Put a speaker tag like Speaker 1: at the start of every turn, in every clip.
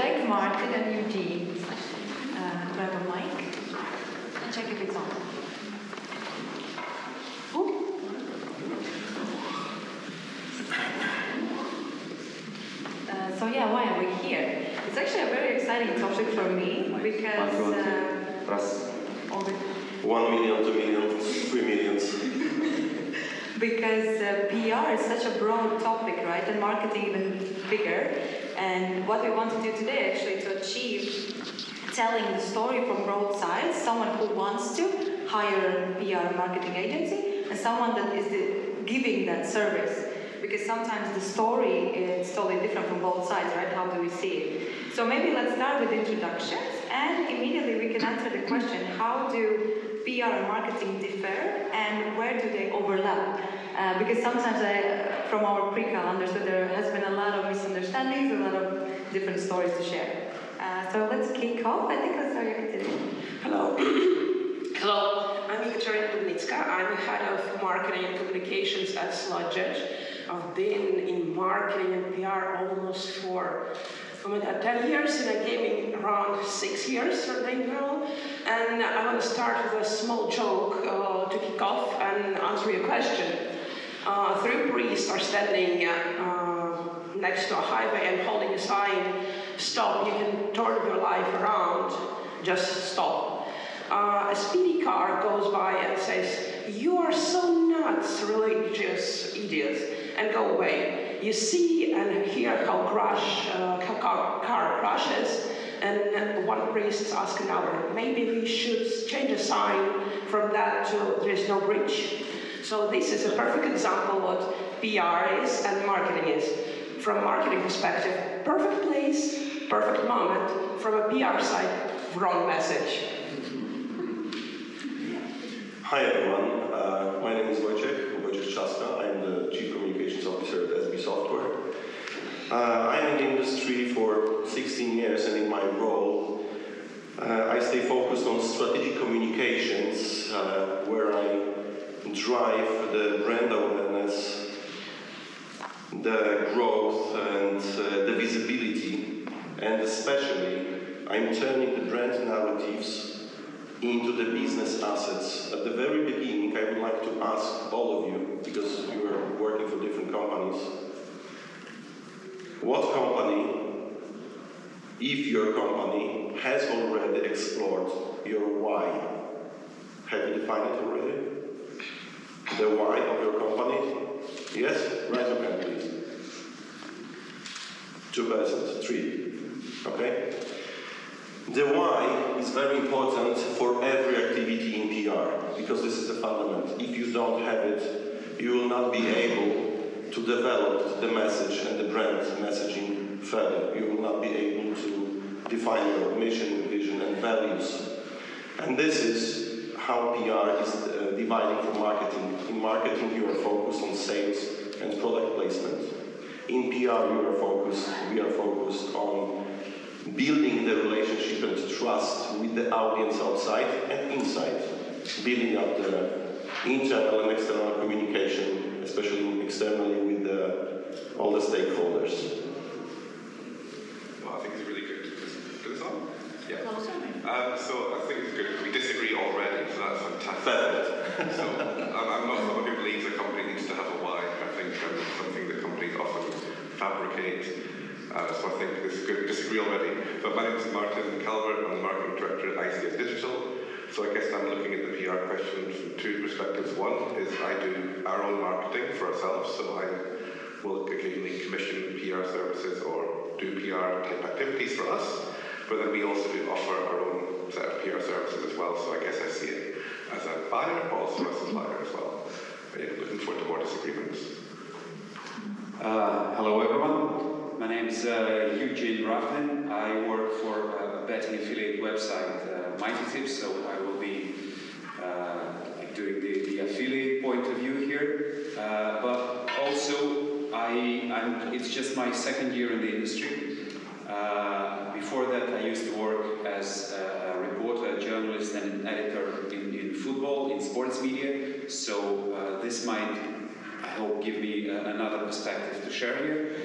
Speaker 1: Wojciech, Martin, and Eugene. Grab a mic and check if it's on. So yeah, why are we here? It's actually a very exciting topic for me because
Speaker 2: 1 million, 2 million, 3 millions.
Speaker 1: Because PR is such a broad topic, right? And marketing even bigger. And what we want to do today, actually, to achieve telling the story from both sides, someone who wants to hire a PR marketing agency, and someone that is giving that service. Because sometimes the story is totally different from both sides, right? How do we see it? So maybe let's start with introductions, and immediately we can answer the question, how do PR and marketing differ, and where do they overlap? Because sometimes from our pre-cal, understood there has been a lot of misunderstandings, a lot of different stories to share. So let's kick off. I think let's start today.
Speaker 3: Hello. Hello, I'm Ekaterina Dubnitska. I'm head of marketing and communications at Sludge. I've been in marketing and PR almost for 10 years, and I'm gaming around 6 years right now. And I want to start with a small joke to kick off and answer your question. Three priests are standing next to a highway and holding a sign, "Stop, you can turn your life around, just stop." A speedy car goes by and says, "You are so nuts, religious idiots," and go away. You see and hear how car crashes, and one priest asks another, "Maybe we should change the sign from that to there is no bridge." So this is a perfect example what PR is and marketing is. From a marketing perspective, perfect place, perfect moment. From a PR side, wrong message.
Speaker 2: Hi everyone, my name is Wojciech Chaska. I'm the Chief Communications Officer at SB Software. I'm in the industry for 16 years, and in my role, I stay focused on strategic communications, where I drive the brand awareness, the growth, and the visibility, and especially I'm turning the brand narratives into the business assets. At the very beginning, I would like to ask all of you, because you are working for different companies, what company, if your company has already explored your why? Have you defined it already? The why of your company? Yes? Raise your hand, please. 2 persons, 3. Okay? The why is very important for every activity in PR, because this is the fundament. If you don't have it, you will not be able to develop the message and the brand messaging further. You will not be able to define your mission, vision, and values. And this is how PR is dividing from marketing. In marketing, you are focused on sales and product placement. In PR, we are focused on building the relationship and trust with the audience outside and inside, building up the internal and external communication, especially externally with all the stakeholders.
Speaker 4: Well, I think it's really good. Is this on? Yeah. So I think it's good. We disagree already, so that's fantastic.
Speaker 2: Perfect.
Speaker 4: So I'm not someone who believes a company needs to have a why. I think it's something that companies often fabricate. So I think this is good. We disagree already. But my name is Martin Calvert. I'm the marketing director at ICS Digital. So I guess I'm looking at the PR question from 2 perspectives. One is I do our own marketing for ourselves. So I will occasionally commission PR services or do PR type activities for us. But then we also do offer our own set of PR services as well. So I guess I see it as a buyer, but also a supplier as well. Looking forward to more disagreements.
Speaker 5: Hello everyone. My name is Eugene Rafnin. I work for a betting affiliate website, Mighty Tips, so I will be doing the affiliate point of view here. But also, it's just my 2nd year in the industry. Before that, I used to work as a reporter, a journalist, and an editor in football, in sports media. So this might, I hope, give me another perspective to share here.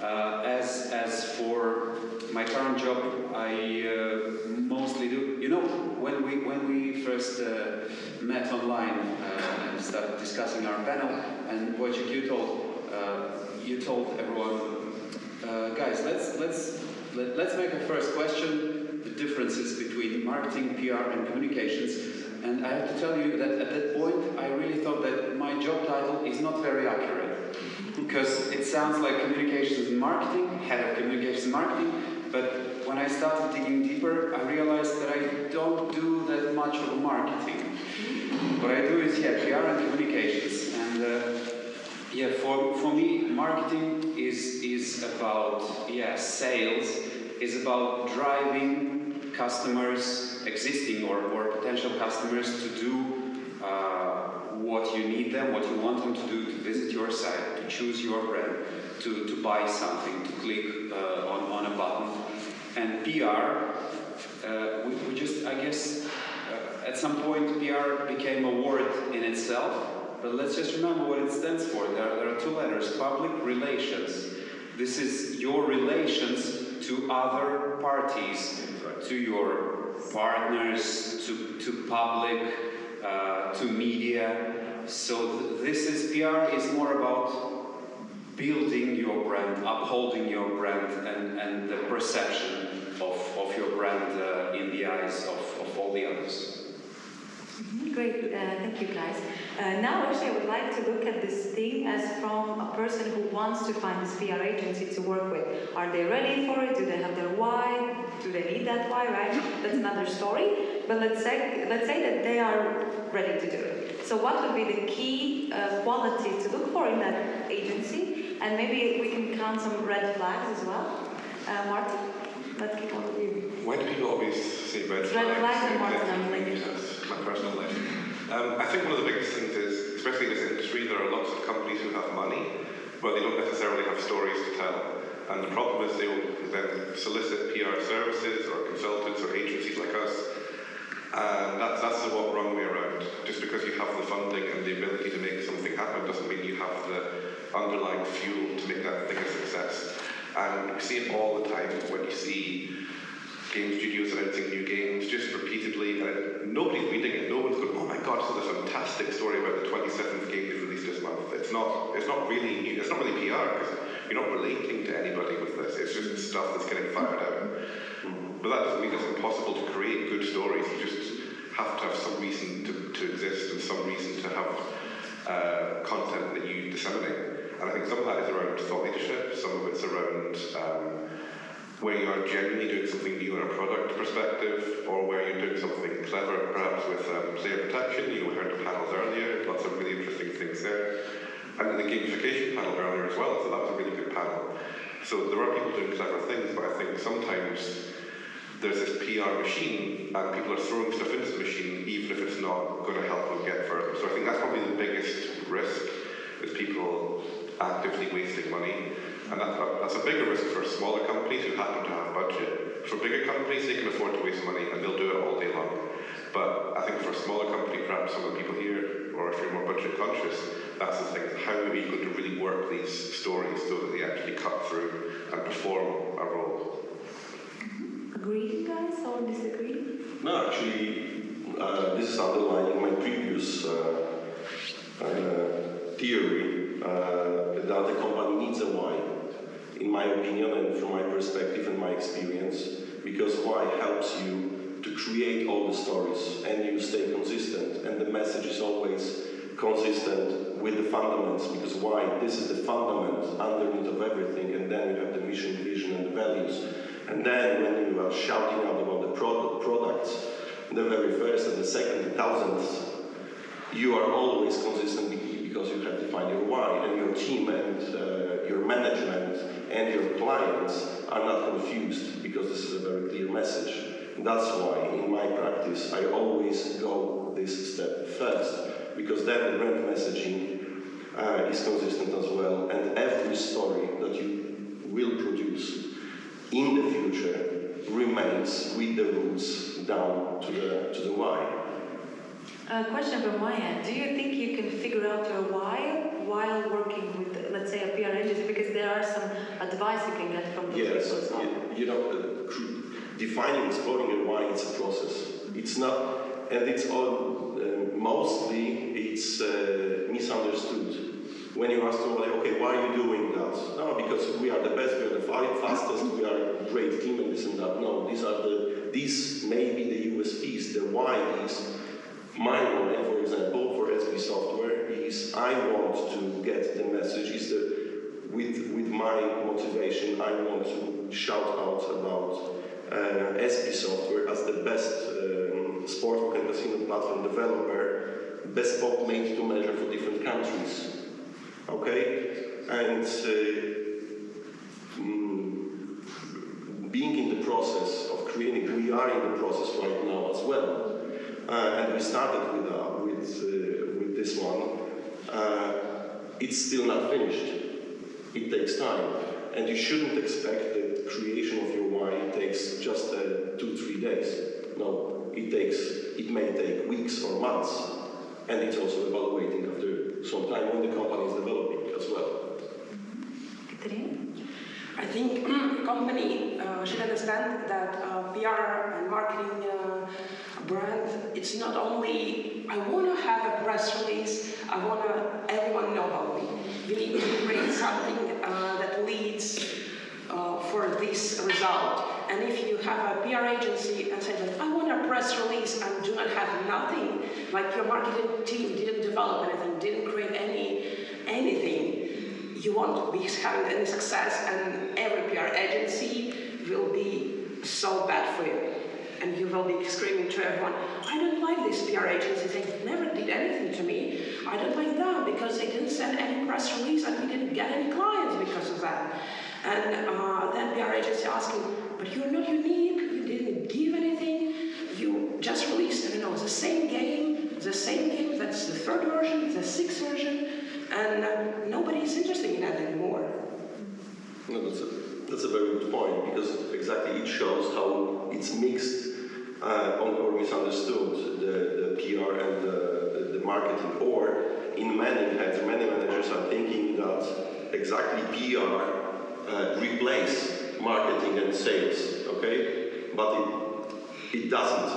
Speaker 5: As for my current job, I mostly do. You know, when we first met online and started discussing our panel, and Wojciech, you told everyone, guys, let's make a first question: the differences between marketing, PR, and communications. And I have to tell you that at that point, I really thought that my job title is not very accurate, because it sounds like communications and marketing, head of communications and marketing, but when I started digging deeper, I realized that I don't do that much of marketing. What I do is, PR and communications. And for me, marketing is about, sales, is about driving customers, existing or potential customers, to do what you need them, what you want them to do, to visit your site, to choose your brand, to buy something, to click on a button. And PR, we just, I guess, at some point PR became a word in itself, but let's just remember what it stands for. There are two letters: public relations. This is your relations to other parties, to your partners, to public, to media. So this is, PR is more about building your brand, upholding your brand, and the perception of your brand in the eyes of all the others.
Speaker 1: Great, thank you guys. Now actually I would like to look at this theme as from a person who wants to find this PR agency to work with. Are they ready for it? Do they have their why? Do they need that why, right? That's another story. But let's say that they are ready to do it. So what would be the key qualities to look for in that agency? And maybe we can count some red flags as well. Martin, let's kick off with you.
Speaker 4: Why do people always say red flags?
Speaker 1: Red flags and Martin, I'm thinking.
Speaker 4: That's my personal life. I think one of the biggest things is, especially in this industry, there are lots of companies who have money, but they don't necessarily have stories to tell. And the problem is they will then solicit PR services or consultants or agencies like us. And that's the wrong way around. Just because you have the funding and the ability to make something happen doesn't mean you have the underlying fuel to make that thing a success. And we see it all the time when you see game studios announcing new games just repeatedly, and nobody's reading it. No one's going, oh my god, this is a fantastic story about the 27th game they've released this month. It's not really new. It's not really PR, because you're not relating to anybody with this. It's just stuff that's getting fired out. But that doesn't mean it's impossible to create good stories. You just have to have some reason to exist and some reason to have content that you disseminate. And I think some of that is around thought leadership, some of it's around where you are genuinely doing something new in a product perspective, or where you're doing something clever, perhaps with player protection. You heard the panels earlier, lots of really interesting things there. And the gamification panel earlier as well, so that was a really good panel. So there are people doing clever things, but I think sometimes there's this PR machine, and people are throwing stuff into the machine, even if it's not going to help them get further. So I think that's probably the biggest risk, is people actively wasting money. And that's a bigger risk for smaller companies who happen to have budget. For bigger companies, they can afford to waste money, and they'll do it all day long. But I think for a smaller company, perhaps some of the people here, or if you're more budget conscious, that's the thing. How are you going to really work these stories so that they actually cut through and perform a role?
Speaker 1: Agree, guys, or disagree?
Speaker 2: No, actually, this is underlining my previous theory that the company needs a why, in my opinion and from my perspective and my experience, because why helps you to create all the stories and you stay consistent, and the message is always consistent with the fundamentals, because why? This is the fundament underneath of everything, and then you have the mission, vision and the values. And then when you are shouting out about the products, the very first and the second, the thousandth, you are always consistent because you have defined your why, and your team and your management and your clients are not confused, because this is a very clear message. And that's why in my practice I always go this step first, because then the brand messaging is consistent as well, and every story that you will produce in the future remains with the roots down to the why.
Speaker 1: A question from my end. Do you think you can figure out your why while working with, let's say, a PR agency? Because there are some advice you can get from those people as well.
Speaker 2: You know, defining, exploring your why, it's a process. It's not, and it's all, mostly it's misunderstood. When you ask somebody, okay, why are you doing that? No, because we are the best, we are the fastest, we are a great team and this and that. No, these may be the USPs. The why is, my why, for example, for SB Software, is I want to get the message, is that with my motivation, I want to shout out about SB Software as the best sportsbook and casino platform developer, bespoke made to measure for different countries. Okay, and being in the process of creating, we are in the process right now as well, and we started with this one. It's still not finished. It takes time, and you shouldn't expect the creation of your why takes just 2-3 days. No, it may take weeks or months, and it's also evaluating after some time when the company is developing as well.
Speaker 3: I think a company should understand that PR and marketing brand, it's not only, I want to have a press release, I want to everyone know about me. You need to create something that leads for this result. And if you have a PR agency and say that I want a press release and do not have nothing, like your marketing team didn't develop anything, didn't create anything, you won't be having any success, and every PR agency will be so bad for you. And you will be screaming to everyone, I don't like this PR agency, they never did anything to me. I don't like them because they didn't send any press release and we didn't get any clients because of that. And then PR agency asking, but you're not unique, you didn't give anything, you just released, I don't know, the same game, that's the 3rd version, the 6th version, and nobody is interested in that anymore.
Speaker 2: No, that's a very good point, because exactly it shows how it's mixed or misunderstood, the PR and the marketing, or in many heads, many managers are thinking that exactly PR replace marketing and sales, okay? But it doesn't.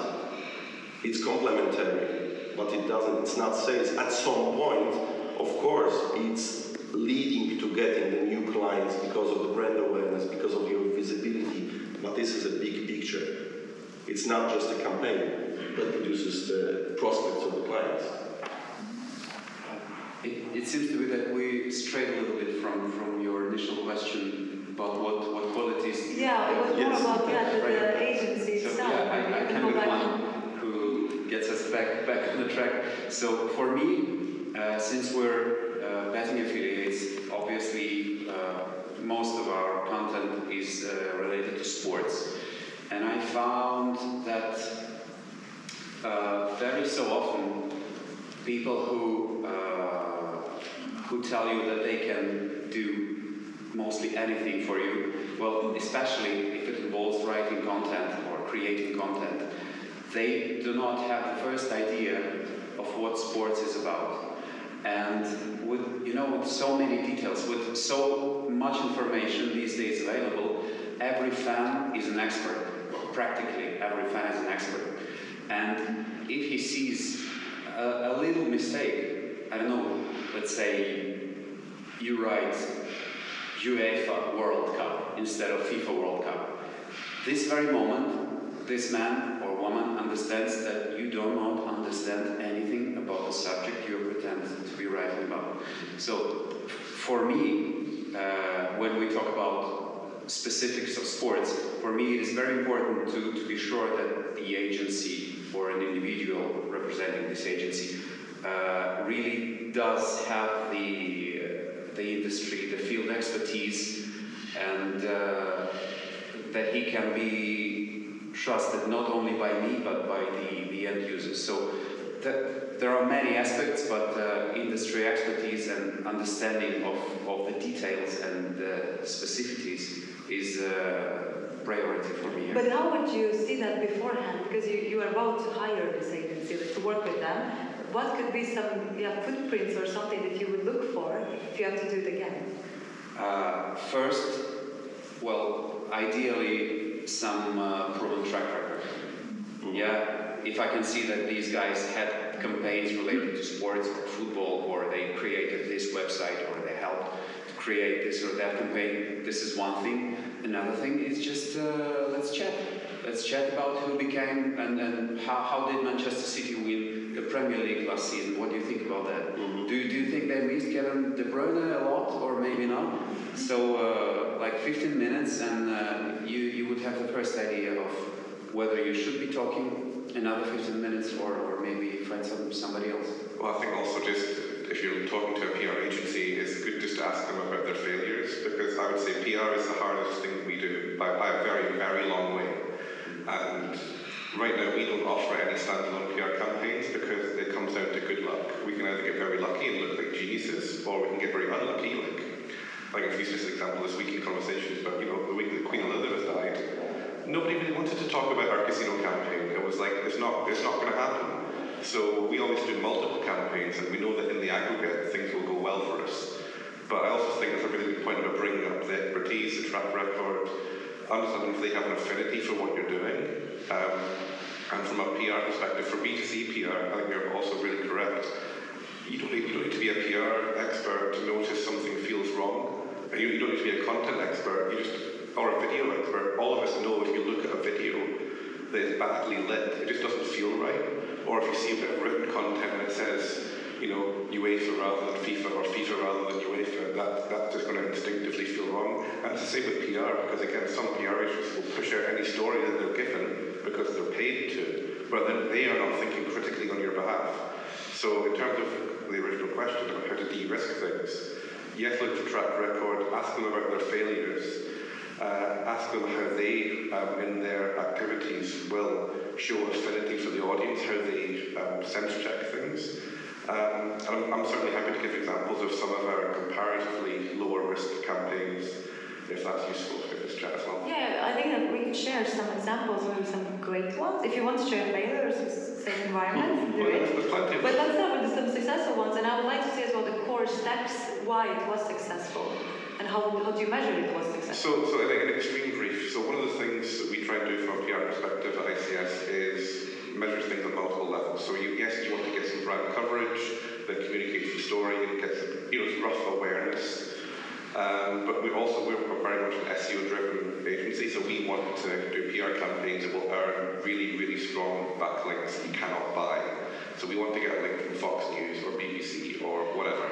Speaker 2: It's complementary, but it doesn't. It's not sales. At some point, of course, it's leading to getting the new clients because of the brand awareness, because of your visibility. But this is a big picture. It's not just a campaign that produces the prospects of the clients.
Speaker 5: It seems to be that we strayed a little bit from your initial question about what qualities.
Speaker 1: Yeah, it was more about the agency
Speaker 5: so,
Speaker 1: itself.
Speaker 5: Yeah, I can be the one who gets us back on the track. So for me, since we're betting affiliates, obviously most of our content is related to sports. And I found that very so often people who tell you that they can do mostly anything for you, well, especially if it involves writing content or creating content, they do not have the first idea of what sports is about. And with so many details, with so much information these days available, every fan is an expert. Practically every fan is an expert. And if he sees a little mistake, I don't know, let's say you write UEFA World Cup instead of FIFA World Cup. This very moment, this man or woman understands that you do not understand anything about the subject you pretend to be writing about. So, for me, when we talk about specifics of sports, for me it is very important to be sure that the agency or an individual representing this agency really does have the industry, the field expertise, and that he can be trusted not only by me but by the end users. So there are many aspects, but industry expertise and understanding of the details and the specificities is priority for me.
Speaker 1: But how would you see that beforehand? Because you are about to hire this agency to work with them. what could be some footprints or something that you would look for if you have to do it again?
Speaker 5: First, well, ideally, some proven track record. Yeah, if I can see that these guys had campaigns related to sports or football, or they created this website, or they helped to create this or that campaign, this is one thing. Another thing is just let's chat. Let's chat about who became and how did Manchester City win the Premier League last season. What do you think about that? Do you think they missed Kevin De Bruyne a lot, or maybe not? So like 15 minutes, and you would have the first idea of whether you should be talking another 15 minutes or maybe find somebody else.
Speaker 4: Well, I think also just if you're talking to a PR agency, it's good just to ask them about their failures, because I would say PR is the hardest thing we do by a very, very long way. And right now we don't offer any standalone PR campaigns because it comes down to good luck. We can either get very lucky and look like geniuses, or we can get very unlucky. Like a few specific examples this week in conversations, but the week that Queen Elizabeth died, nobody really wanted to talk about our casino campaign. It was like, it's not going to happen. So we always do multiple campaigns, and we know that in the aggregate things will go well for us. But I also think it's a really good point about bringing up the expertise, the track record, understanding if they have an affinity for what you're doing. And from a PR perspective, for B2C PR, I think you're also really correct. You don't need to be a PR expert to notice something feels wrong. And you don't need to be a content expert, or a video expert. All of us know if you look at a video that is badly lit, it just doesn't feel right. Or if you see a bit of written content and it says, UEFA rather than FIFA, or FIFA rather than UEFA, that's just going to instinctively feel wrong. And it's the same with PR, because again, some PR agents will push out any story that they're given because they're paid to, but then they are not thinking critically on your behalf. So in terms of the original question about how to de-risk things, yes, look for track record, ask them about their failures, ask them how they, in their activities, will show affinity for the audience, how they sense check things. And I'm certainly happy to give examples of some of our comparatively lower risk campaigns, if that's useful for this chat as well.
Speaker 1: Yeah, I think that we can share some examples, maybe some great ones. If you want to share failures, same environment, do it.
Speaker 4: There's plenty of
Speaker 1: But let's start with some successful ones, and I would like to see as well the core steps why it was successful, and how do you measure it was successful?
Speaker 4: So in an extreme brief, so one of the things that we try and do from a PR perspective at ICS is measure things on multiple levels. So yes, you want to get some brand coverage that communicates the story and gets some rough awareness. But we're very much an SEO-driven agency, so we want to do PR campaigns that will earn really, really strong backlinks that you cannot buy. So we want to get a link from Fox News or BBC or whatever.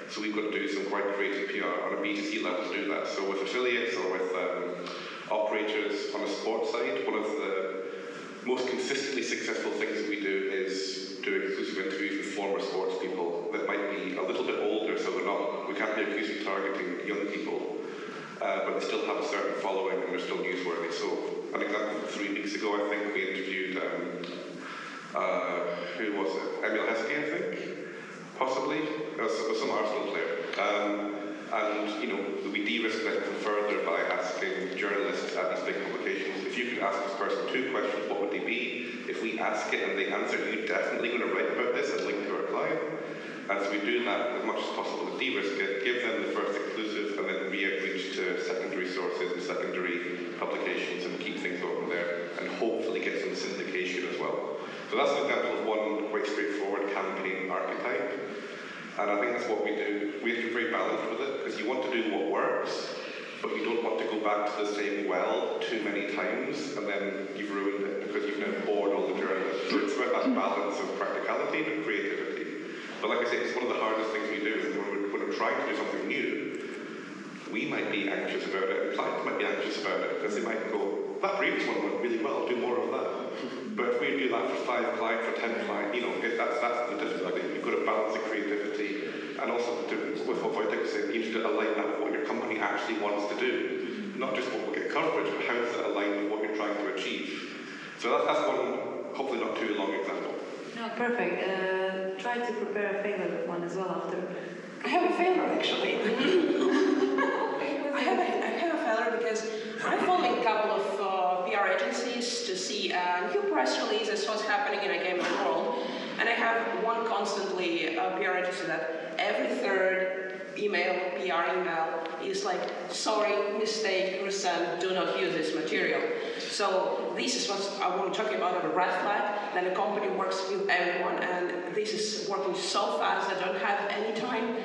Speaker 4: So we've got to do some quite creative PR on a B2C level to do that. So with affiliates or with operators on the sports side, one of the most consistently successful things that we do is do exclusive interviews with former sports people that might be a little bit older, so we can't be accused of targeting young people, but they still have a certain following and they're still newsworthy. So an example, 3 weeks ago I think we interviewed, who was it? Emil Heskey, I think, possibly. It was some Arsenal player. And we de-risked that even further by asking journalists at these big publications, if you could ask this person 2 questions, what would they be? If we ask it and they answer, you're definitely going to write about this and link to our client. And so we do that as much as possible to de-risk it, give them the first exclusive, and then re-outreach to secondary sources and secondary publications and keep things open there, and hopefully get some syndication as well. So that's an example of one quite straightforward campaign archetype. And I think that's what we do. We have to be very balanced with it, because you want to do what works, but you don't want to go back to the same well too many times, and then you've ruined it because you've now bored all the journalists. So it's about that balance of practicality but creativity. But like I say, it's one of the hardest things we do. When we're trying to do something new, we might be anxious about it, and clients might be anxious about it, because they might go, that previous one went really well, I'll do more of that. But if we do that for 5 clients, for 10 clients, that's the difficulty. You've got to balance the creativity, and also with what Wojtek said, you need to align that with what your company actually wants to do. Not just what will get coverage, but how does that align with what you're trying to achieve. So that's one, hopefully not too long example.
Speaker 1: No, perfect. Try to prepare a favorite one as well after.
Speaker 3: I have a failure actually. I have a failure because I'm following a couple of PR agencies to see new press releases, what's happening in a gaming world. And I have one constantly PR agency that every third email, PR email, is like, sorry, mistake, resend, do not use this material. So this is what I want to talk about, a red flag, that a company works with everyone, and this is working so fast, I don't have any time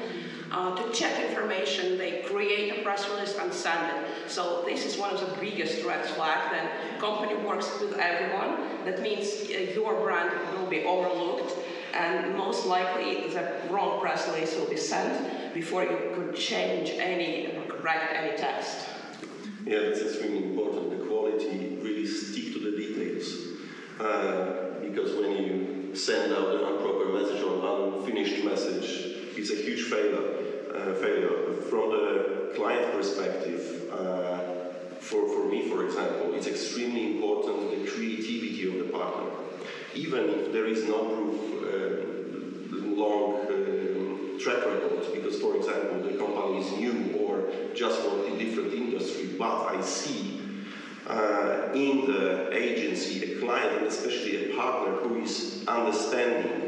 Speaker 3: to check information. They create a press release and send it. So this is one of the biggest red flags, that company works with everyone. That means your brand will be overlooked, and most likely the wrong press release will be sent before you could change any, correct any text.
Speaker 2: Yeah, that's extremely important. The quality, really stick to the details. Because when you send out an improper message or unfinished message, it's a huge failure. From the client perspective, for me, for example, it's extremely important the creativity of the partner. Even if there is no proof, long track record, because, for example, the company is new or just worked in different industry, but I see in the agency a client, and especially a partner, who is understanding,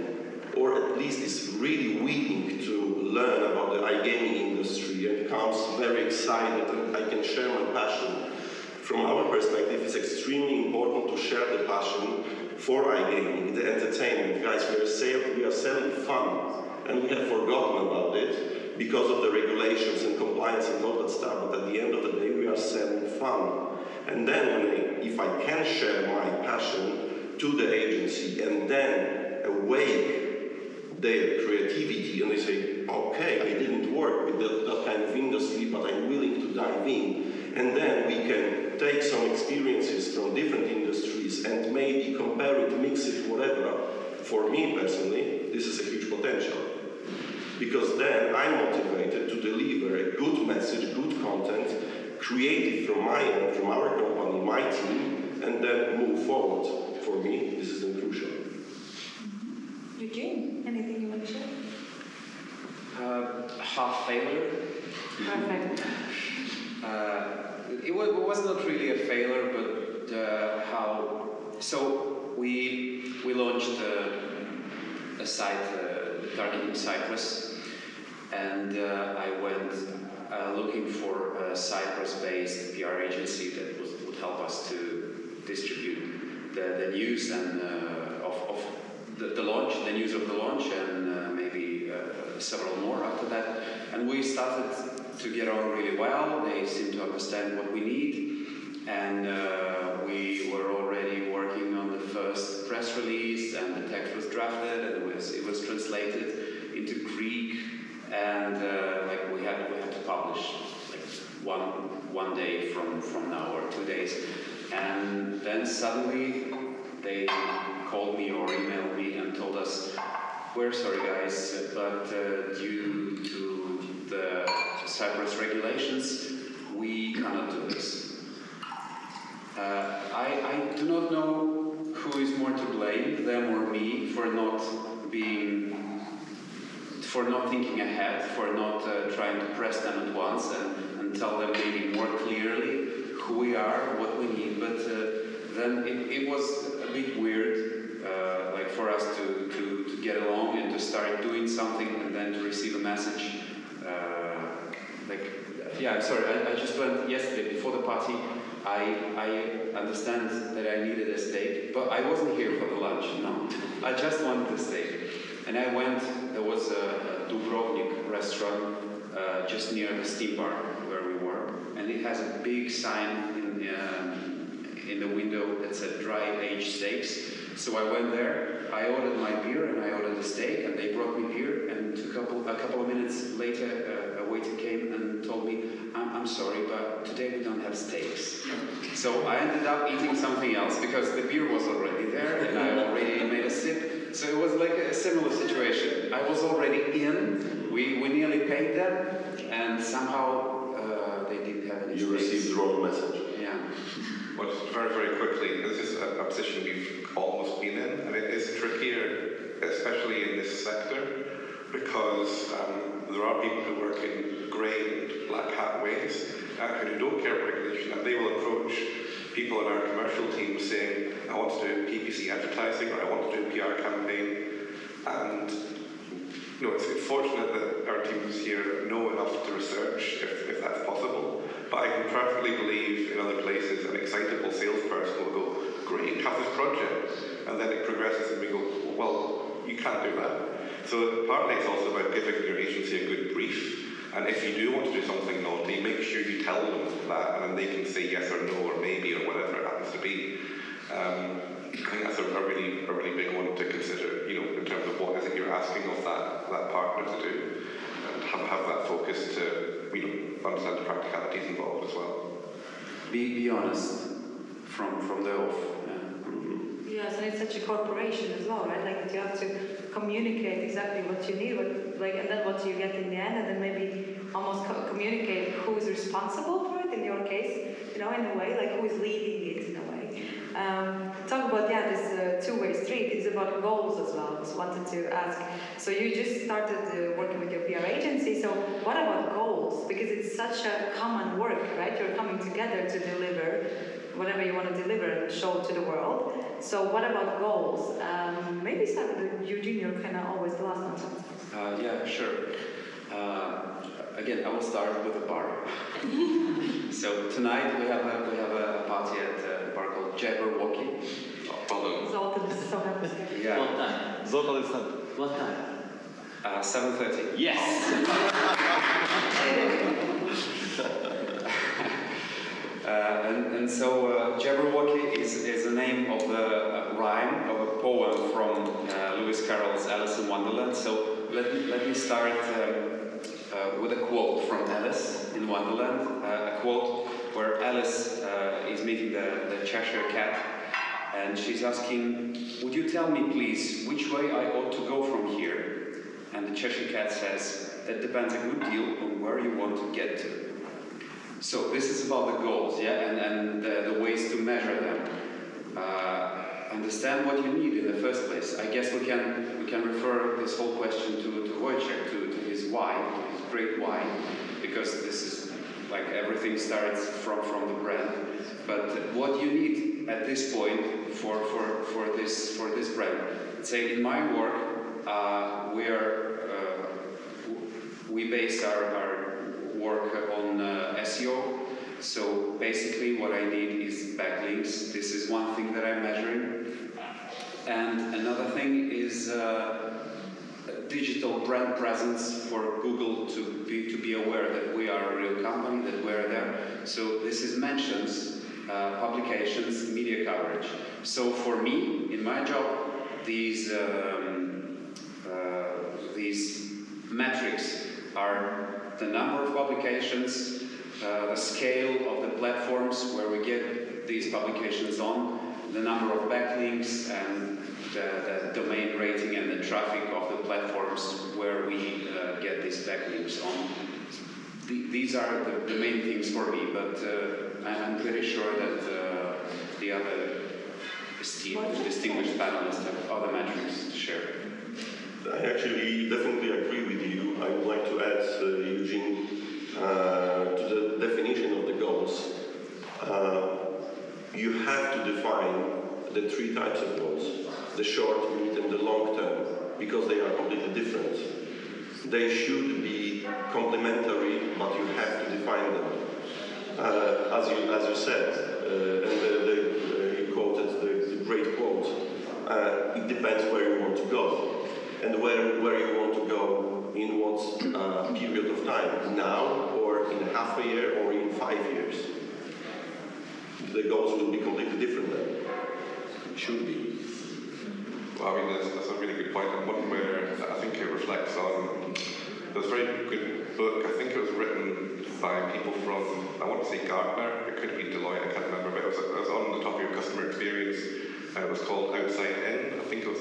Speaker 2: or at least is really willing to learn about the iGaming industry and comes very excited, and I can share my passion. From our perspective, it's extremely important to share the passion for iGaming, the entertainment. Guys, we are selling fun, and we have forgotten about it because of the regulations and compliance and all that stuff, but at the end of the day, we are selling fun. And then, if I can share my passion to the agency and then awake their creativity, and they say, okay, I didn't work with that kind of industry, but I'm willing to dive in. And then we can take some experiences from different industries and maybe compare it, mix it, whatever. For me personally, this is a huge potential. Because then I'm motivated to deliver a good message, good content, creative from my end, from our company, my team, and then move forward. For me, this is then crucial.
Speaker 1: Eugene, anything you want to share?
Speaker 5: Half failure.
Speaker 1: Perfect.
Speaker 5: It was not really a failure, but how. So we launched a site targeting Cyprus, and I went looking for a Cyprus-based PR agency that would help us to distribute the news and of the launch, the news of the launch, and maybe several more after that. And we started to get on really well. They seemed to understand what we need, and we were already working on the first press release, and the text was drafted, and it was translated into Greek, and like we had to publish like one day from now, or 2 days, and then suddenly they called me or emailed me and told us, we're sorry guys, but due to the Cyprus regulations, we cannot do this. I do not know who is more to blame, them or me, for not thinking ahead, for not trying to press them at once and tell them maybe more clearly who we are, what we need. But then it was a bit weird, like for us to get along and to start doing something and then to receive a message. Yeah, I'm sorry, I just went yesterday before the party. I understand that I needed a steak, but I wasn't here for the lunch, no. I just wanted a steak. And I went, there was a Dubrovnik restaurant just near the steam bar where we were, and it has a big sign in the window that said dry aged steaks. So I went there, I ordered my beer and I ordered the steak, and they brought me beer, and a couple of minutes later a waiter came and told me, I'm sorry, but today we don't have steaks. So I ended up eating something else because the beer was already there and I already made a sip. So it was like a similar situation. I was already in, we nearly paid them, and somehow they didn't have any steaks.
Speaker 2: You received the wrong message.
Speaker 5: Yeah.
Speaker 4: Well, just very, very quickly, this is a position we've almost been in, and it is trickier, especially in this sector, because there are people who work in grey and black hat ways, who don't care about regulation, and they will approach people in our commercial team saying, I want to do PPC advertising, or I want to do a PR campaign, And it's fortunate that our teams here know enough to research if that's possible. But I can perfectly believe in other places an excitable salesperson will go, great, have this project. And then it progresses and we go, well, you can't do that. So partly it's also about giving your agency a good brief. And if you do want to do something naughty, make sure you tell them that, and then they can say yes or no or maybe or whatever it happens to be. I think that's a really big one to consider, in terms of what is it you're asking of that partner to do, and have that focus to, understand the practicalities involved as well.
Speaker 5: Be honest from the off.
Speaker 1: Yes, and it's such a corporation as well, right? Like that you have to communicate exactly what you need, and then what you get in the end, and then maybe almost communicate who is responsible for it in your case, in a way, like who is leading it in a way. Talk about this two-way street. It's about goals as well. Just wanted to ask. So you just started working with your PR agency. So what about goals? Because it's such a common work, right? You're coming together to deliver whatever you want to deliver and show to the world. So what about goals? Maybe start with Eugene. You're kind of always the last one.
Speaker 5: Yeah, sure. Again, I will start with a bar. So tonight we have a party at a bar called Jabberwocky.
Speaker 1: Zoltan is so happy.
Speaker 5: Yeah.
Speaker 6: What time? Zoltan is happy. What time?
Speaker 5: 7:30.
Speaker 6: Yes!
Speaker 5: And so Jabberwocky is the name of the rhyme of a poem from Lewis Carroll's Alice in Wonderland. So let me start with a quote from Alice in Wonderland. A quote where Alice is meeting the Cheshire Cat, and she's asking, "Would you tell me, please, which way I ought to go from here?" And the Cheshire Cat says, "That depends a good deal on where you want to get to." So this is about the goals, yeah, and the ways to measure them. Understand what you need in the first place. I guess we can refer this whole question to Wojciech, to his why, to his great why, because this is like everything starts from the brand. But what you need at this point for this brand. Let's say in my work, we base our work on SEO. So basically what I need is backlinks. This is one thing that I'm measuring. And another thing is digital brand presence for Google to be aware that we are a real company, that we're there. So this is mentions, publications, media coverage. So for me, in my job, these metrics are the number of publications, the scale of the platforms where we get these publications on, the number of backlinks, and the domain rating and the traffic of the platforms where we get these backlinks on. These are the main things for me, but I'm pretty sure that the other distinguished panelists have other metrics to share.
Speaker 2: I actually definitely agree with you. I would like to add, Eugene, to the definition of the goals. You have to define the three types of goals: the short, mid, and the long term, because they are completely different. They should be complementary, but you have to define them. As you said, and you quoted the great quote, it depends where you want to go. And where you want to go in what period of time, now or in half a year or in 5 years. The goals will be completely different then. It should be.
Speaker 4: Well, I mean, that's a really good point, and one where I think it reflects on. There's a very good book, I think it was written by people from, I want to say Gartner, it could be Deloitte, I can't remember, but it was on the topic of customer experience, and it was called Outside In. I think it was,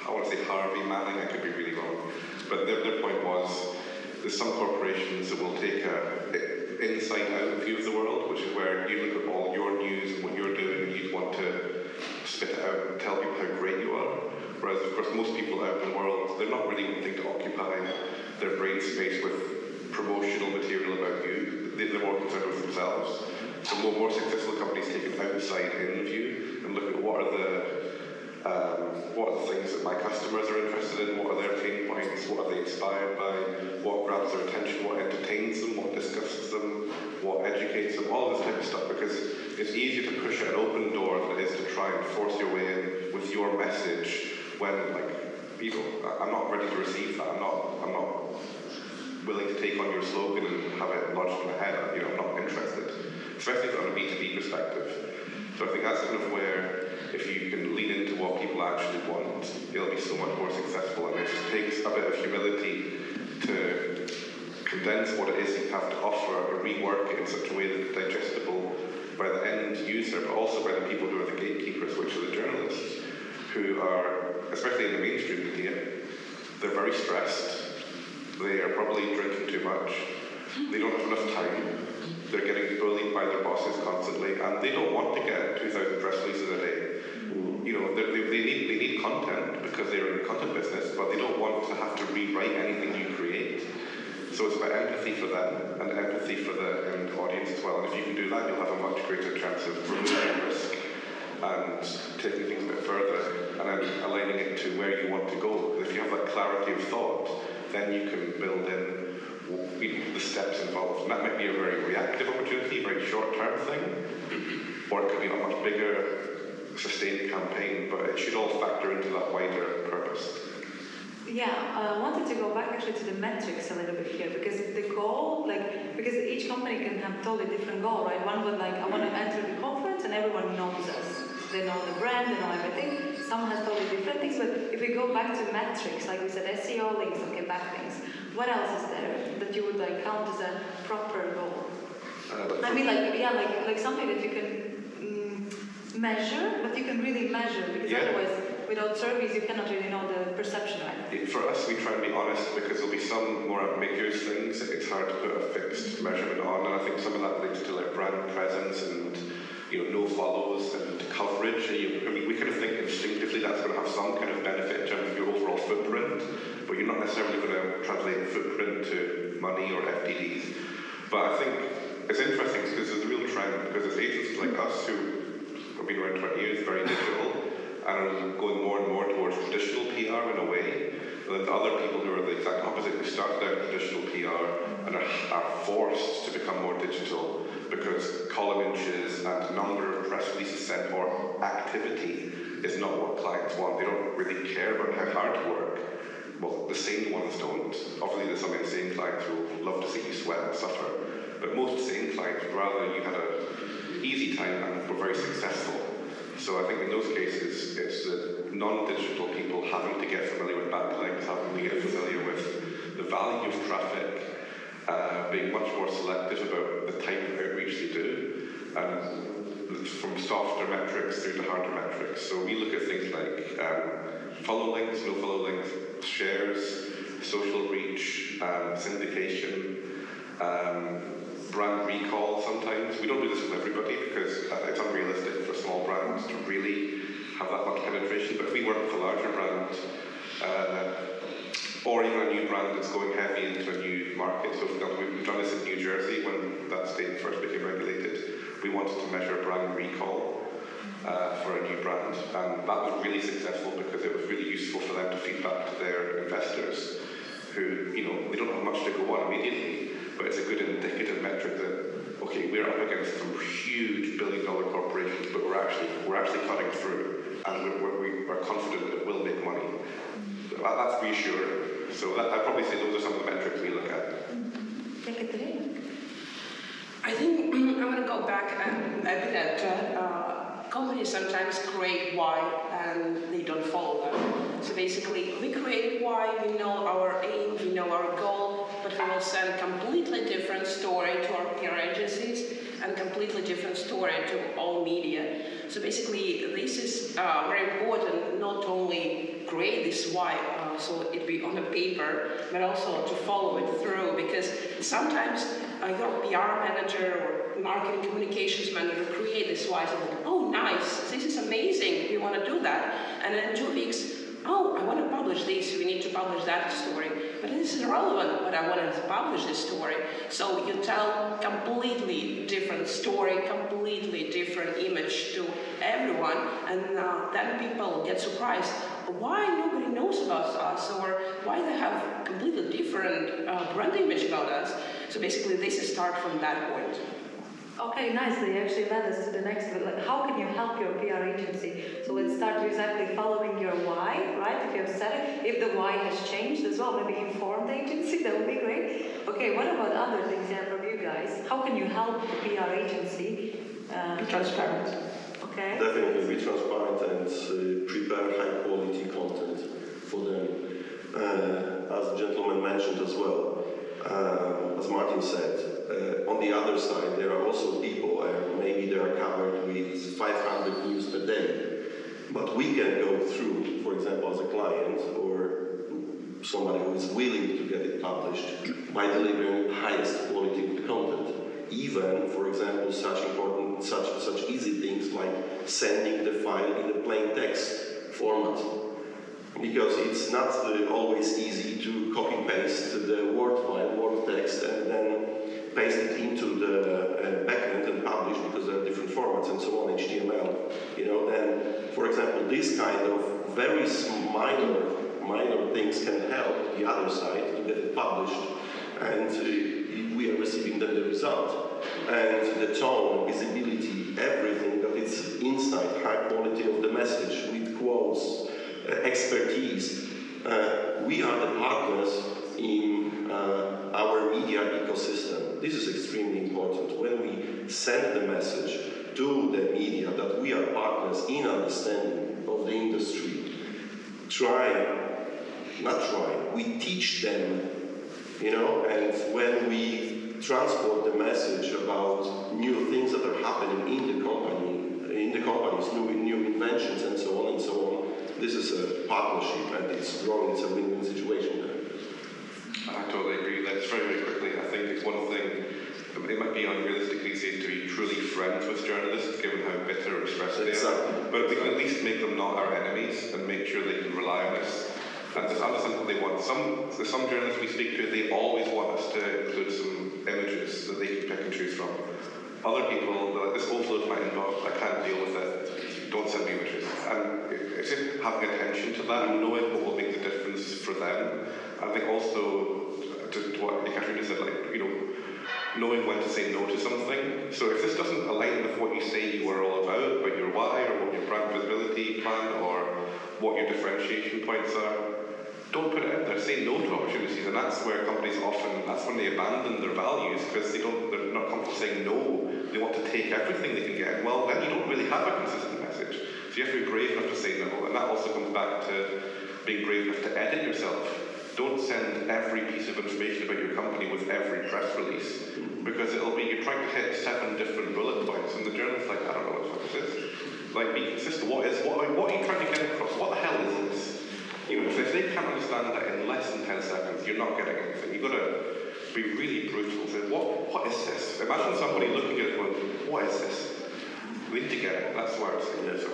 Speaker 4: I want to say Harvey Manning, I could be really wrong. But their point was, there's some corporations that will take a inside-out view of the world, which is where you look at all your news and what you're doing, and you'd want to spit it out and tell people how great you are. Whereas, of course, most people out in the world, they're not really wanting to occupy their brain space with promotional material about you. They're more concerned with themselves. So more successful companies take an outside-in view and look at what are the things that my customers are interested in, what are markets, what are they inspired by, what grabs their attention, what entertains them, what disgusts them, what educates them, all of this type of stuff, because it's easier to push an open door than it is to try and force your way in with your message when, like, you know, I'm not ready to receive that. I'm not willing to take on your slogan and have it lodged in my head. You know, I'm not interested, especially from a B2B perspective. So I think that's kind of where, if you can lean into what people actually want, it'll be so much more successful. And it just takes a bit of humility to condense what it is you have to offer, or rework it in such a way that it's digestible by the end user, but also by the people who are the gatekeepers, which are the journalists, who are, especially in the mainstream media, they're very stressed. They are probably drinking too much. They don't have enough time. They're getting bullied by their bosses constantly, and they don't want to get 2,000 press releases a day. You know, they need content because they're in the content business, but they don't want to have to rewrite anything you create. So it's about empathy for them and empathy for the end audience as well. And if you can do that, you'll have a much greater chance of removing risk and taking things a bit further, and then aligning it to where you want to go. Because if you have that clarity of thought, then you can build in the steps involved. And that might be a very reactive opportunity, very short-term thing, or it could be a much bigger, sustained campaign, but it should all factor into that wider purpose.
Speaker 1: Yeah, I wanted to go back actually to the metrics a little bit here, because the goal, because each company can have totally different goal, right? One would I want to enter the conference and everyone knows us. They know the brand, they know everything. Some has totally different things, but if we go back to metrics, like we said, SEO links, okay, backlinks. What else is there that you would count as a proper goal? I mean, like something that you can measure, but you can really measure, because otherwise, without surveys, you cannot really know the perception, right?
Speaker 4: For us, we try and be honest, because there'll be some more ambiguous things that it's hard to put a fixed measurement on, and I think some of that relates to like brand presence and no follows and coverage. I mean, we kind of think instinctively that's going to have some kind of benefit in terms of your overall footprint, but you're not necessarily going to translate footprint to money or FTDs. But I think it's interesting because there's a real trend, because there's agencies like us who have been around 20 years, very digital, and are going more and more towards traditional PR in a way. And then the other people who are the exact opposite, who started out traditional PR and are forced to become more digital because column inches and number of press releases sent or activity is not what clients want. They don't really care about how hard you work. Well, the sane ones don't. Obviously, there's some insane clients who love to see you sweat and suffer. But most sane clients would rather you had an easy time and were very successful. So I think in those cases, it's the non-digital people having to get familiar with backlinks, having to get familiar with the value of traffic, being much more selective about the type of outreach they do, and from softer metrics through to harder metrics. So we look at things like follow links, no follow links, shares, social reach, syndication, brand recall sometimes. We don't do this with everybody because it's unrealistic for small brands to really have that much penetration, but if we work with a larger brand, or even a new brand that's going heavy into a new market. So for example, we've done this in New Jersey when that state first became regulated. We wanted to measure brand recall for a new brand, and that was really successful because it was really useful for them to feed back to their investors who, they don't have much to go on immediately, but it's a good indicative metric that, okay, we're up against some huge billion-dollar corporations, but we're actually cutting through, and we are confident that it will make money. That's reassuring. So I'd probably say those are some of the metrics we look at.
Speaker 3: I think I'm going to go back a bit at companies sometimes create why and they don't follow them. So basically, we create why, we know our aim, we know our goal, but we will send a completely different story to our PR agencies and completely different story to all media. So basically, this is very important, not only create this why, so it be on the paper, but also to follow it through, because sometimes your PR manager or marketing communications manager create this why, so like, oh nice, this is amazing, we want to do that, and then in 2 weeks, oh, I want to publish this, we need to publish that story. but this is irrelevant, but I want to publish this story. So you tell completely different story, completely different image to everyone, and then people get surprised. Why nobody knows about us, or why they have completely different brand image about us. So basically this is start from that point.
Speaker 1: Okay, nicely. Actually led us to the next bit. Like, how can you help your PR agency? So let's start exactly following your why, right? If you have said it, if the why has changed as well, maybe inform the agency, that would be great. Okay, what about other things here from you guys? How can you help the PR agency?
Speaker 3: Be transparent.
Speaker 1: Okay.
Speaker 2: Definitely be transparent and prepare high quality content for them. As the gentleman mentioned as well, as Martin said, on the other side, there are also people, maybe they are covered with 500 news per day, but we can go through, for example, as a client or somebody who is willing to get it published by delivering highest quality content. Even, for example, such easy things like sending the file in a plain text format. Because it's not always easy to copy-paste the Word file, Word text, and then paste it into the backend and publish, because there are different formats and so on, HTML. Then, for example, this kind of very minor things can help the other side to get it published, and we are receiving then the result. And the tone, visibility, everything that is inside, high quality of the message with quotes, expertise. We are the partners in our media ecosystem. This is extremely important. When we send the message to the media that we are partners in understanding of the industry, we teach them, and when we transport the message about new things that are happening in the companies, new inventions and so on and so on, this is a partnership and it's growing, it's a win-win situation there.
Speaker 4: I totally agree. Let's very quickly, I think it's one thing, it might be unrealistic these days to be truly friends with journalists, given how bitter or expressive they are. But we can at least make them not our enemies and make sure they can rely on us. And just understand what they want. Some journalists we speak to, they always want us to include some images that they can pick and choose from. Other people, they're like, this overloads my inbox, I can't deal with it, don't send me images. And it's just having attention to that and knowing what will make the difference for them. I think also, to what Ekaterina said, knowing when to say no to something. So if this doesn't align with what you say you are all about your why, or what your brand visibility plan, or what your differentiation points are, don't put it out there. Say no to opportunities, and that's where companies that's when they abandon their values, because they're not comfortable saying no. They want to take everything they can get. Well, then you don't really have a consistent message. So you have to be brave enough to say no, and that also comes back to being brave enough to edit yourself. Don't send every piece of information about your company with every press release, because it'll be you're trying to hit 7 different bullet points, and the journalist's like, I don't know what this is. Like, be consistent. What are you trying to get across? What the hell is this? If they can't understand that in less than 10 seconds, you're not getting anything. You've got to be really brutal. Say, what is this? Imagine somebody looking at it going, what is this? We need to get it. That's why I'm saying it.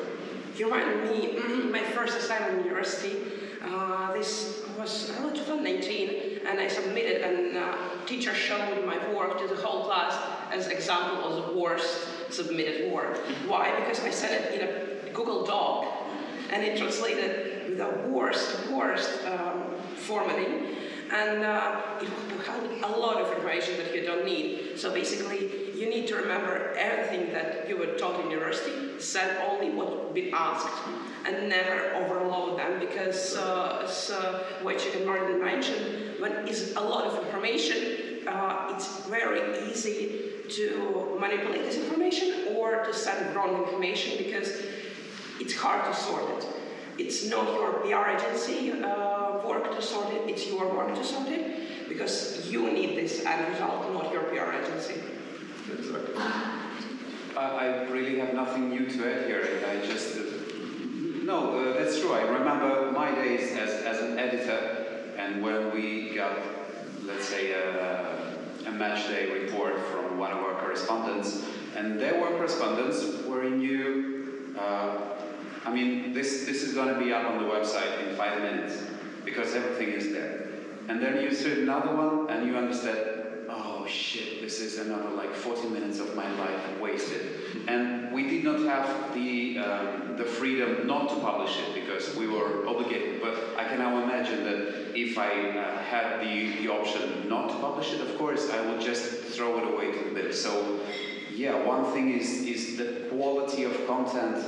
Speaker 3: You reminded me, my first assignment in university, this was early 2019, and I submitted, and teacher showed my work to the whole class as example of the worst submitted work. Why? Because I sent it in a Google Doc, and it translated with the worst formatting, and it had a lot of information that you don't need. So basically, you need to remember everything that you were taught in university, send only what been asked, and never overload them, because as Wojciech and Martin mentioned, when it's a lot of information, it's very easy to manipulate this information or to send wrong information, because it's hard to sort it. It's not your PR agency work to sort it, it's your work to sort it, because you need this end result, not your PR agency.
Speaker 2: Exactly.
Speaker 5: I really have nothing new to add here. I just... No, that's true. I remember my days as an editor, and when we got, let's say, a match day report from one of our correspondents, and there were correspondents where you this is going to be up on the website in 5 minutes, because everything is there. and then you see another one and you understand, oh shit, this is another like 40 minutes of my life wasted. And we did not have the freedom not to publish it because we were obligated. But I can now imagine that if I had the option not to publish it, of course, I would just throw it away to the bin. So yeah, one thing is the quality of content.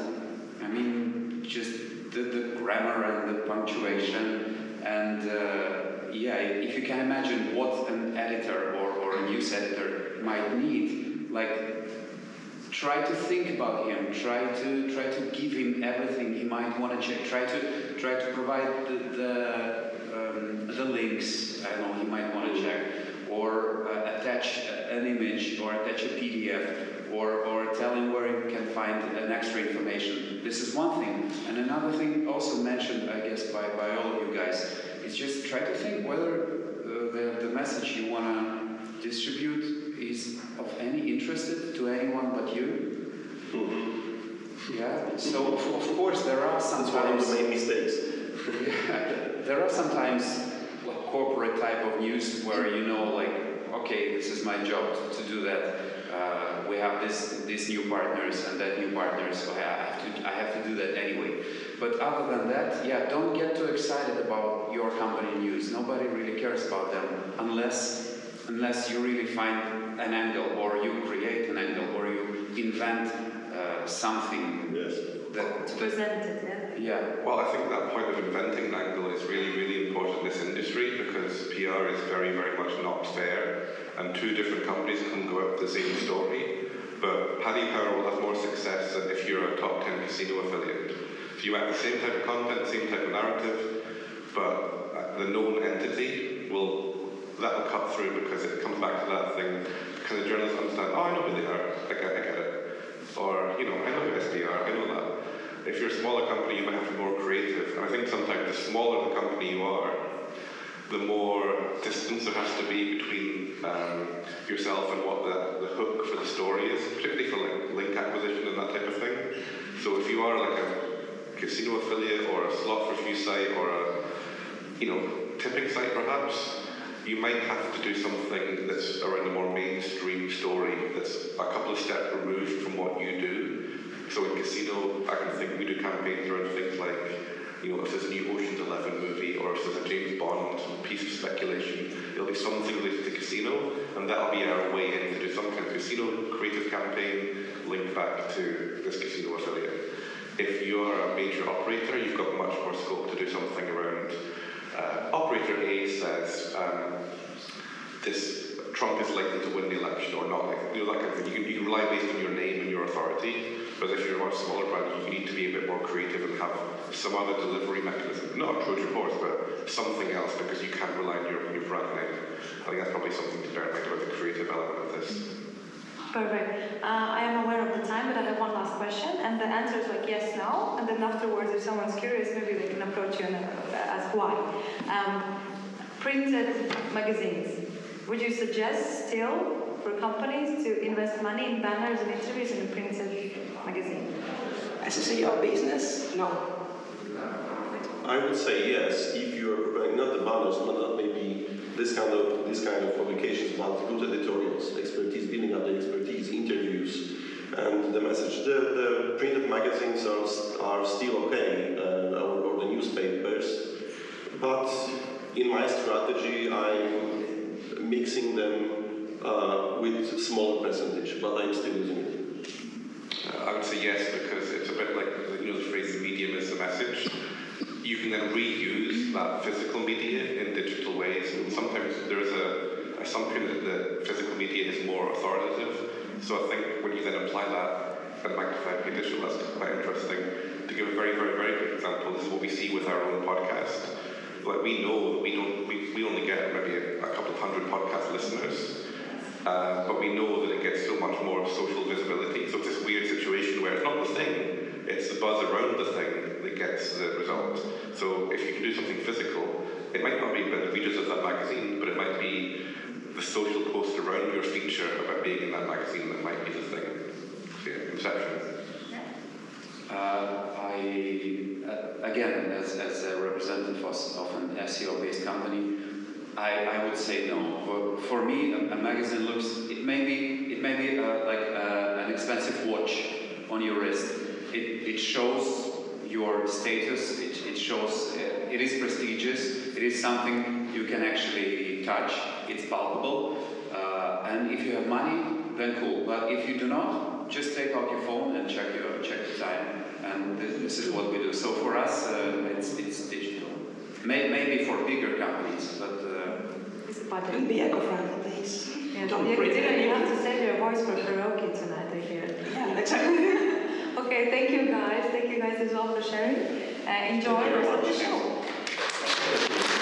Speaker 5: I mean, just the grammar and the punctuation. And yeah, if you can imagine what an editor or a news editor might need, like, try to think about him. Try to give him everything he might want to check. Try to provide the links. I don't know, he might want to check, or attach an image, or attach a PDF, or tell him where he can find an extra information. This is one thing. And another thing, also mentioned, I guess, by all of you guys, is just try to think whether the message you want to distribute is of any interest to anyone but you. Yeah. So of course there are sometimes.
Speaker 2: That's one of the main mistakes.
Speaker 5: Yeah, there are sometimes like corporate type of news where you know, like, okay, this is my job to do that. We have these new partners and that new partners, so I have to do that anyway. But other than that, yeah, don't get too excited about your company news. Nobody really cares about them unless you really find an angle, or you create an angle, or you invent something.
Speaker 2: Yes.
Speaker 5: That
Speaker 1: To present it, yeah.
Speaker 5: yeah.
Speaker 4: Well, I think that point of inventing an angle is really, really important in this industry, because PR is very, very much not fair, and two different companies can go out with the same story. But Paddy Power will have more success than if you're a top 10 casino affiliate. If you have the same type of content, same type of narrative, but the known entity that will cut through, because it comes back to that thing. Can the journalists understand, oh, I know who they are, I get it. Or, I know who SDR, I know that. If you're a smaller company, you might have to be more creative. And I think sometimes the smaller the company you are, the more distance there has to be between yourself and what the hook for the story is, particularly for like link acquisition and that type of thing. So if you are like a casino affiliate or a slot review site or a tipping site perhaps, you might have to do something that's around a more mainstream story that's a couple of steps removed from what you do. So in casino, I can think we do campaigns around things like, if there's a new Ocean's 11 movie, or if there's a James Bond piece of speculation, there'll be something related to casino, and that'll be our way in to do some kind of casino creative campaign linked back to this casino affiliate. If you're a major operator, you've got much more scope to do something around Operator A says this Trump is likely to win the election or not. That kind of thing. You can rely based on your name and your authority. But if you're a much smaller brand, you need to be a bit more creative and have some other delivery mechanism. Not a Trojan horse, but something else, because you can't rely on your brand name. I think that's probably something to bear in mind about the creative element of this.
Speaker 1: Perfect. I am aware of the time, but I have one last question, and the answer is like yes, no, and then afterwards, if someone's curious, maybe they can approach you and ask why. Printed magazines. Would you suggest still for companies to invest money in banners and interviews in a printed magazine?
Speaker 3: As a CEO business, no.
Speaker 2: I would say yes, if you are preparing not the banners, not maybe this kind of publications, but good editorials, expertise, building up the expertise, interviews, and the message. The printed magazines are still okay, or the newspapers, but in my strategy, I'm mixing them with smaller percentage, but I'm still using it.
Speaker 4: I would say yes, because it's a bit like the phrase, the medium is the message. You can then reuse that physical media in digital ways, and sometimes there is an assumption that the physical media is more authoritative. So I think when you then apply that and magnify the digital, that's quite interesting. To give a very, very, very quick example, this is what we see with our own podcast. Like we know that we only get maybe a couple of hundred podcast listeners, but we know that it gets so much more social visibility. So it's this weird situation where it's not the thing, it's the buzz around the thing that gets the result. So if you can do something physical, it might not be about the readers of that magazine, but it might be the social post around your feature about being in that magazine that might be the thing. So yeah, conception.
Speaker 5: Again, as a representative of an SEO-based company, I would say no. For me, a magazine looks. It may be like an expensive watch on your wrist. It shows your status. It shows. It is prestigious. It is something you can actually touch. It's palpable. And if you have money, then cool. But if you do not, just take out your phone and check the time. And this is what we do. So for us, it's digital. Maybe for bigger companies, but.
Speaker 3: And be eco-friendly, please.
Speaker 1: Yeah,
Speaker 3: Don't
Speaker 1: you
Speaker 3: breathe it.
Speaker 1: have to save your voice for karaoke tonight, I hear.
Speaker 3: Yeah, exactly.
Speaker 1: Okay, thank you guys. Thank you guys as well for sharing. Enjoy the rest of the show.